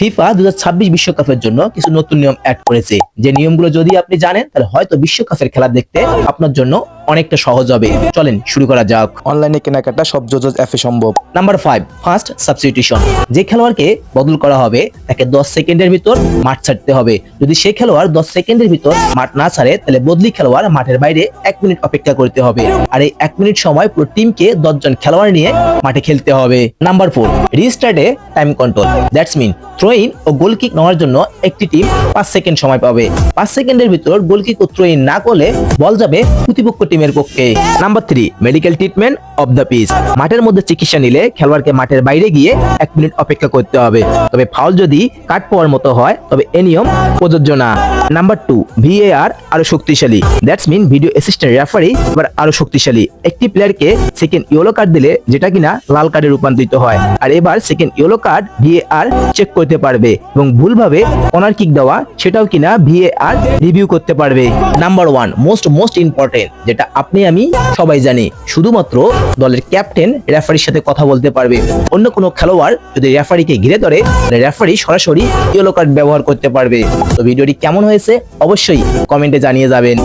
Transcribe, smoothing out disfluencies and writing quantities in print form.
FIFA 2026 বিশ্বকাপের জন্য কিছু নতুন নিয়ম অ্যাড করেছে, যে নিয়মগুলো যদি আপনি জানেন তাহলে হয়তো বিশ্বকাপের খেলা দেখতে আপনার জন্য অনেকটা সহজ হবে। চলেন শুরু করা যাক। অনলাইনে কেনাকাটা সব জোজোস অ্যাপে সম্ভব। Number 5, first substitution. যে খেলোয়াড়কে বদল করা হবে তাকে 10 সেকেন্ডের ভিতর মাঠ ছাড়তে হবে। যদি সেই খেলোয়াড় 10 সেকেন্ডের ভিতর মাঠ না ছাড়ে তাহলে বদলি খেলোয়াড় মাঠের বাইরে 1 মিনিট অপেক্ষা করতে হবে। আর এই 1 মিনিট সময় পুরো টিমকে 10 জন খেলোয়াড় নিয়ে মাঠে খেলতে হবে। নাম্বার 4, রিস্টার্টে time control. That's mean throw in ও গোল কিক নেওয়ার জন্য একটি টিম 5 সেকেন্ড সময় পাবে। 5 সেকেন্ডের ভিতর গোল কিক ও থ্রো ইন না করলে বল যাবে প্রতিপক্ষ টিমের পক্ষে। Number 3, medical treatment off the pitch. মাঠের মধ্যে চিকিৎসা নিলে খেলোয়াড়কে মাঠের বাইরে গিয়ে 1 মিনিট অপেক্ষা করতে হবে। তবে ফাউল যদি কাট পাওয়ার মতো হয় তবে এ নিয়ম প্রযোজ্য না। নাম্বার 2, ভিএআর আরো শক্তিশালী। That's mean video assistant referee এবার আরো শক্তিশালী। একটি প্লেয়ারকে সেকেন্ড ইয়েলো কার্ড দিলে যেটা কিনা লাল কার্ডে রূপান্তরিত হয়, আর এবার second yellow card VAR check করতে পারবে এবং ভুলভাবে কর্নার কিক দেওয়া সেটাও কিনা ভিএআর রিভিউ করতে পারবে। নাম্বার 1, মোস্ট ইম্পর্টেন্ট, যেটা আপনি আমি সবাই জানি, শুধুমাত্র দলের ক্যাপ্টেন রেফারির সাথে কথা বলতে পারবে। অন্য কোনো খেলোয়াড় যদি রেফারিকে ঘিরে ধরে তাহলে রেফারি সরাসরি ইয়েলো কার্ড ব্যবহার করতে পারবে। তো ভিডিওটি কেমন হয়েছে অবশ্যই কমেন্টে জানিয়ে যাবেন।